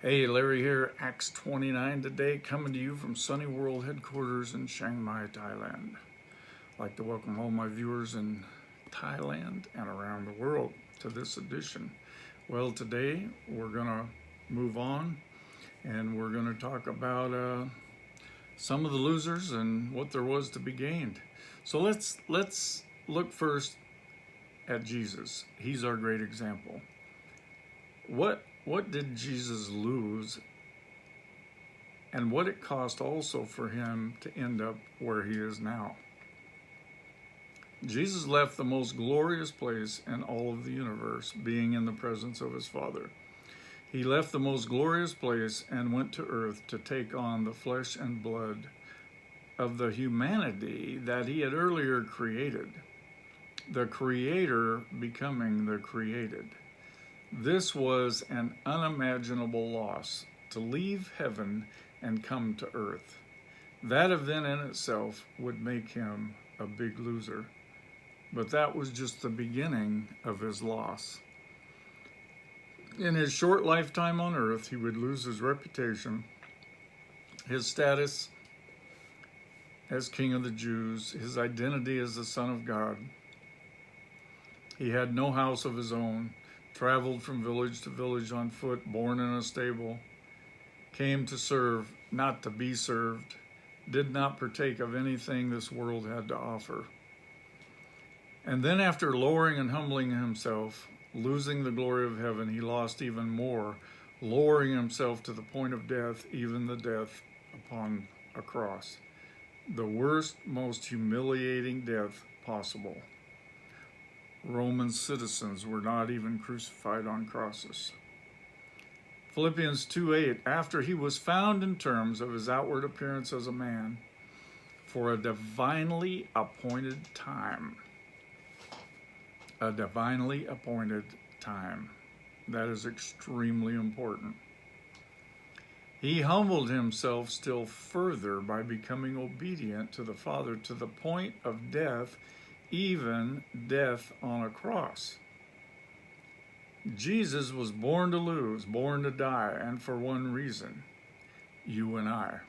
Hey, Larry here, Acts 29 today, coming to you from Sunny World headquarters in Chiang Mai, Thailand. I'd like to welcome all my viewers in Thailand and around the world to this edition. Well, today we're going to move on and we're going to talk about some of the losers and what there was to be gained. So let's look first at Jesus. He's our great example. What did Jesus lose, and what it cost also for him to end up where he is now? Jesus left the most glorious place in all of the universe, being in the presence of his Father. He left the most glorious place and went to earth to take on the flesh and blood of the humanity that he had earlier created, the Creator becoming the created. This was an unimaginable loss, to leave heaven and come to earth. That event in itself would make him a big loser. But that was just the beginning of his loss. In his short lifetime on earth, he would lose his reputation, his status as King of the Jews, his identity as the Son of God. He had no house of his own, traveled from village to village on foot, born in a stable, came to serve, not to be served, did not partake of anything this world had to offer. And then after lowering and humbling himself, losing the glory of heaven, he lost even more, lowering himself to the point of death, even the death upon a cross. The worst, most humiliating death possible. Roman citizens were not even crucified on crosses. Philippians 2:8, after he was found in terms of his outward appearance as a man, for a divinely appointed time. A divinely appointed time. That is extremely important. He humbled himself still further by becoming obedient to the Father to the point of death, even death on a cross. Jesus was born to lose, born to die, and for one reason, you and I.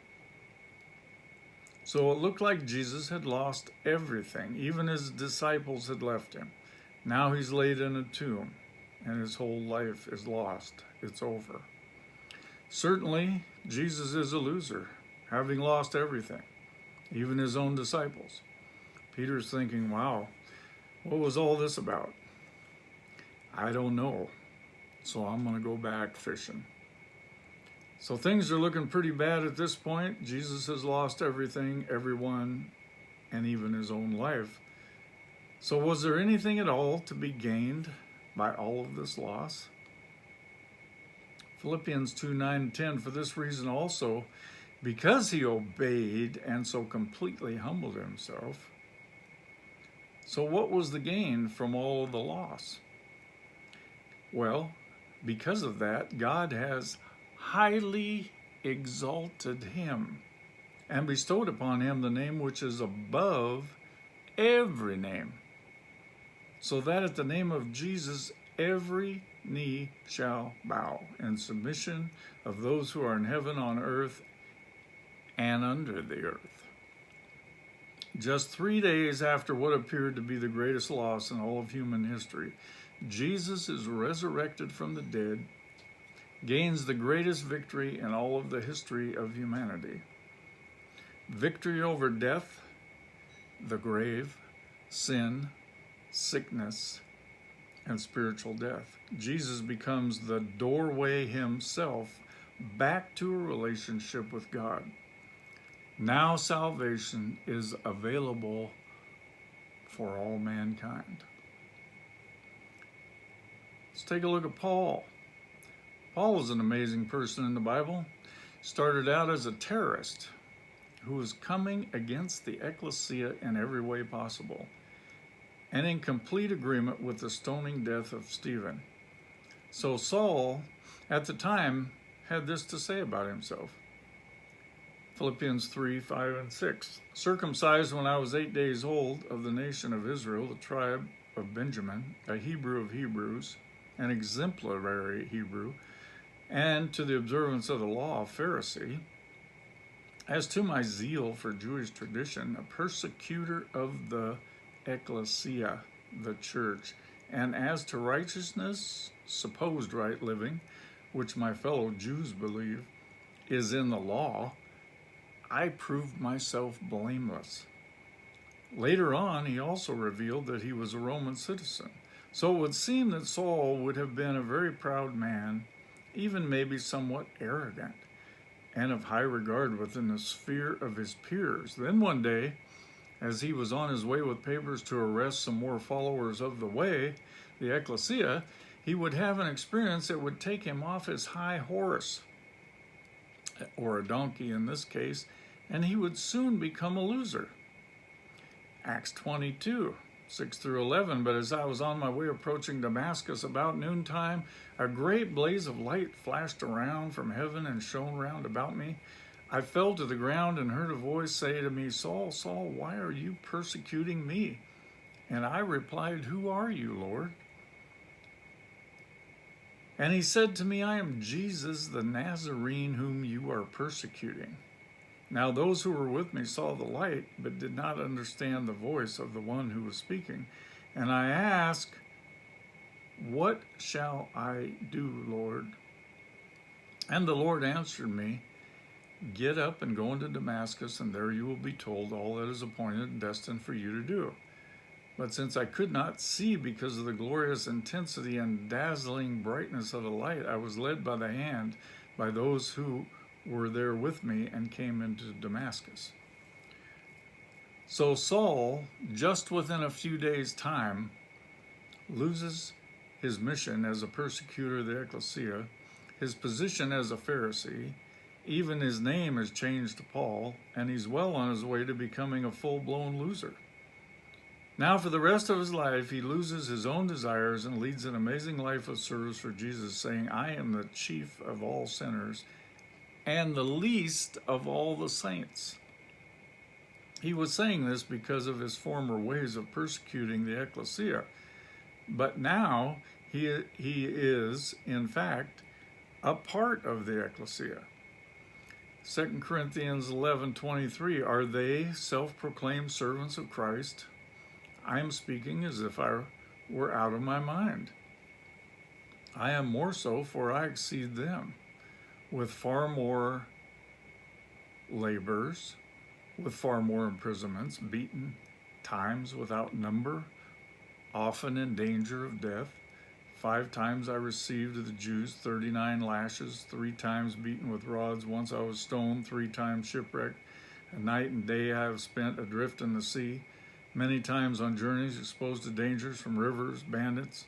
So it looked like Jesus had lost everything. Even his disciples had left him. Now he's laid in a tomb, and his whole life is lost. It's over. Certainly, Jesus is a loser, having lost everything, even his own disciples. Peter's thinking, wow, what was all this about? I don't know, so I'm going to go back fishing. So things are looking pretty bad at this point. Jesus has lost everything, everyone, and even his own life. So was there anything at all to be gained by all of this loss? Philippians 2:9-10, for this reason also, because he obeyed and so completely humbled himself. So what was the gain from all of the loss? Well, because of that, God has highly exalted him and bestowed upon him the name which is above every name, so that at the name of Jesus every knee shall bow in submission of those who are in heaven, on earth, and under the earth. Just 3 days after what appeared to be the greatest loss in all of human history, Jesus is resurrected from the dead, gains the greatest victory in all of the history of humanity. Victory over death, the grave, sin, sickness, and spiritual death. Jesus becomes the doorway himself back to a relationship with God. Now salvation is available for all mankind. Let's take a look at Paul. Paul was an amazing person in the Bible. Started out as a terrorist who was coming against the ecclesia in every way possible, and in complete agreement with the stoning death of Stephen. So Saul, at the time, had this to say about himself. Philippians 3:5-6. Circumcised when I was 8 days old, of the nation of Israel, the tribe of Benjamin, a Hebrew of Hebrews, an exemplary Hebrew, and to the observance of the law, a Pharisee. As to my zeal for Jewish tradition, a persecutor of the ecclesia, the church, and as to righteousness, supposed right living, which my fellow Jews believe is in the law, I proved myself blameless. Later on, he also revealed that he was a Roman citizen. So it would seem that Saul would have been a very proud man, even maybe somewhat arrogant, and of high regard within the sphere of his peers. Then one day, as he was on his way with papers to arrest some more followers of the way, the ecclesia, he would have an experience that would take him off his high horse, or a donkey in this case, and he would soon become a loser. Acts 22, 6 through 11, but as I was on my way approaching Damascus about noontime, a great blaze of light flashed around from heaven and shone round about me. I fell to the ground and heard a voice say to me, Saul, Saul, why are you persecuting me? And I replied, Who are you, Lord? And he said to me, I am Jesus the Nazarene whom you are persecuting. Now those who were with me saw the light, but did not understand the voice of the one who was speaking. And I asked, What shall I do, Lord? And the Lord answered me, Get up and go into Damascus, and there you will be told all that is appointed and destined for you to do. But since I could not see because of the glorious intensity and dazzling brightness of the light, I was led by the hand by those who were there with me and came into Damascus. So Saul, just within a few days' time, loses his mission as a persecutor of the ecclesia, his position as a Pharisee, even his name is changed to Paul, and he's well on his way to becoming a full-blown loser. Now for the rest of his life, he loses his own desires and leads an amazing life of service for Jesus, saying, I am the chief of all sinners and the least of all the saints. He was saying this because of his former ways of persecuting the ecclesia. But now he is, in fact, a part of the ecclesia. 2 Corinthians 11:23, are they self-proclaimed servants of Christ? I am speaking as if I were out of my mind. I am more so, for I exceed them, with far more labors, with far more imprisonments, beaten times without number, often in danger of death. 5 times I received of the Jews 39 lashes, 3 times beaten with rods. Once I was stoned, 3 times shipwrecked. A night and day I have spent adrift in the sea, many times on journeys, exposed to dangers from rivers, bandits,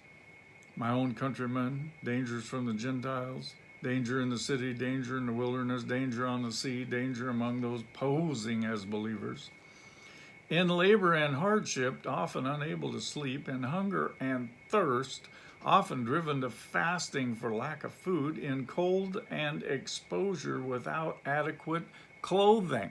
my own countrymen, dangers from the Gentiles, danger in the city, danger in the wilderness, danger on the sea, danger among those posing as believers. In labor and hardship, often unable to sleep, in hunger and thirst, often driven to fasting for lack of food, in cold and exposure without adequate clothing.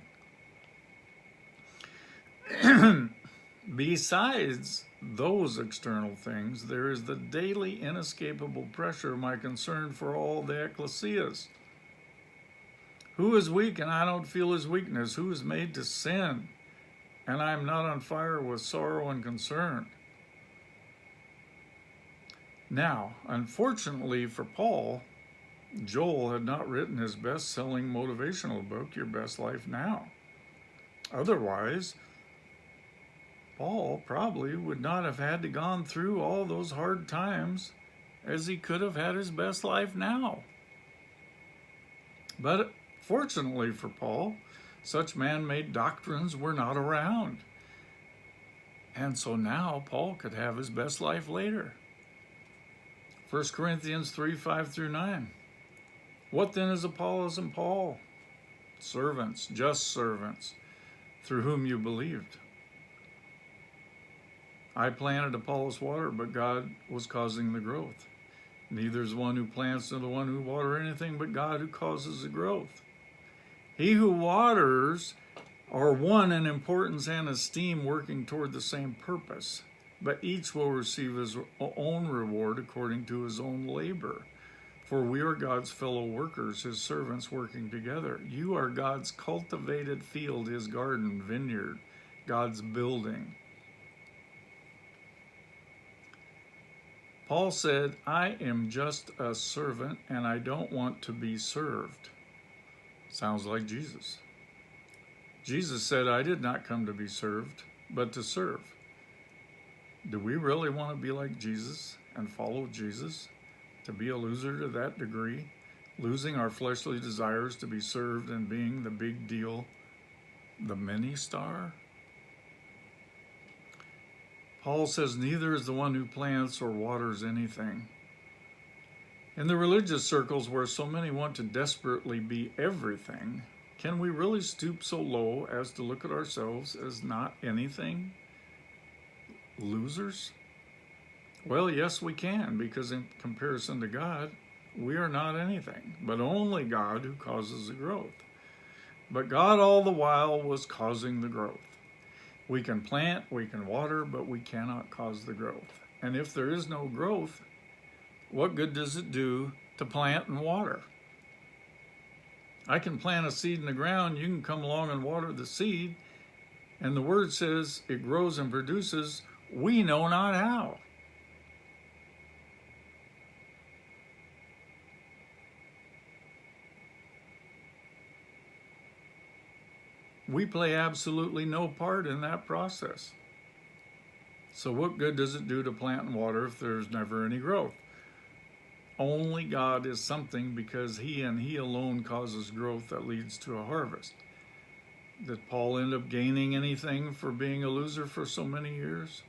Besides those external things, there is the daily inescapable pressure of my concern for all the ecclesias. Who is weak and I don't feel his weakness? Who is made to sin and I am not on fire with sorrow and concern? Now, unfortunately for Paul, Joel had not written his best-selling motivational book, Your Best Life Now. Otherwise, Paul probably would not have had to gone through all those hard times as he could have had his best life now. But fortunately for Paul, such man-made doctrines were not around. And so now Paul could have his best life later. 1 Corinthians 3:5-9. What then is Apollos and Paul? Servants, just servants, through whom you believed. I planted, Apollos watered, but God was causing the growth. Neither is one who plants nor the one who waters anything, but God who causes the growth. He who waters are one in importance and esteem, working toward the same purpose, but each will receive his own reward according to his own labor. For we are God's fellow workers, his servants working together. You are God's cultivated field, his garden, vineyard, God's building. Paul said, I am just a servant and I don't want to be served. Sounds like Jesus. Jesus said, I did not come to be served, but to serve. Do we really want to be like Jesus and follow Jesus? To be a loser to that degree? Losing our fleshly desires to be served and being the big deal, the mini star? Paul says, neither is the one who plants or waters anything. In the religious circles where so many want to desperately be everything, can we really stoop so low as to look at ourselves as not anything? Losers? Well, yes, we can, because in comparison to God, we are not anything, but only God who causes the growth. But God all the while was causing the growth. We can plant, we can water, but we cannot cause the growth. And if there is no growth, what good does it do to plant and water? I can plant a seed in the ground, you can come along and water the seed, and the word says it grows and produces, we know not how. We play absolutely no part in that process. So what good does it do to plant and water if there's never any growth? Only God is something because he and he alone causes growth that leads to a harvest. Did Paul end up gaining anything for being a loser for so many years?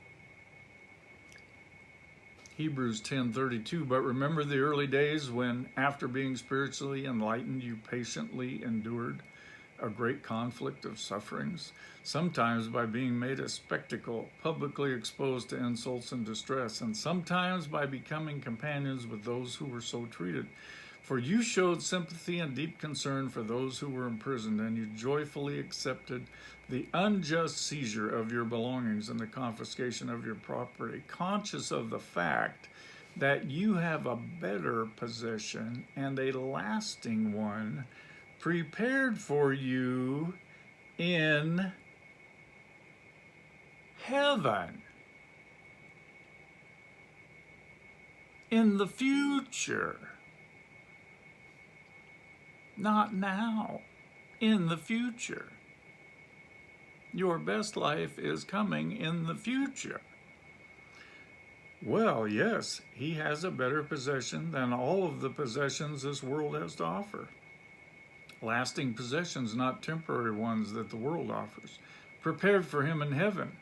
Hebrews 10:32, but remember the early days when, after being spiritually enlightened, you patiently endured a great conflict of sufferings, sometimes by being made a spectacle, publicly exposed to insults and distress, and sometimes by becoming companions with those who were so treated. For you showed sympathy and deep concern for those who were imprisoned, and you joyfully accepted the unjust seizure of your belongings and the confiscation of your property, conscious of the fact that you have a better possession and a lasting one prepared for you in heaven, in the future, not now, in the future. Your best life is coming in the future. Well, yes, he has a better possession than all of the possessions this world has to offer. Lasting possessions, not temporary ones that the world offers. Prepared for him in heaven,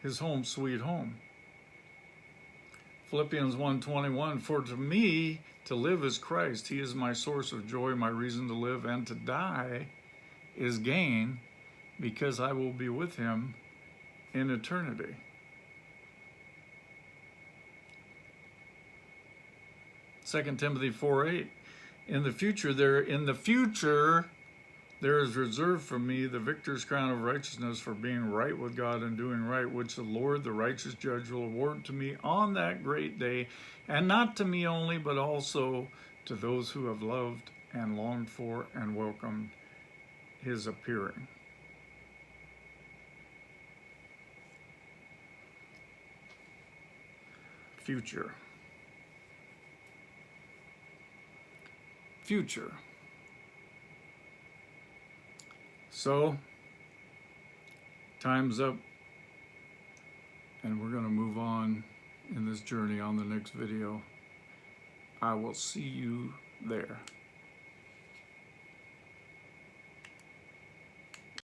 his home sweet home. Philippians 1:21, for to me to live is Christ. He is my source of joy, my reason to live, and to die is gain, because I will be with him in eternity. Second Timothy 4:8. In the future there is reserved for me the victor's crown of righteousness for being right with God and doing right, which the Lord, the righteous judge, will award to me on that great day, and not to me only, but also to those who have loved and longed for and welcomed his appearing. Future. So, time's up, and we're going to move on in this journey on the next video. I will see you there.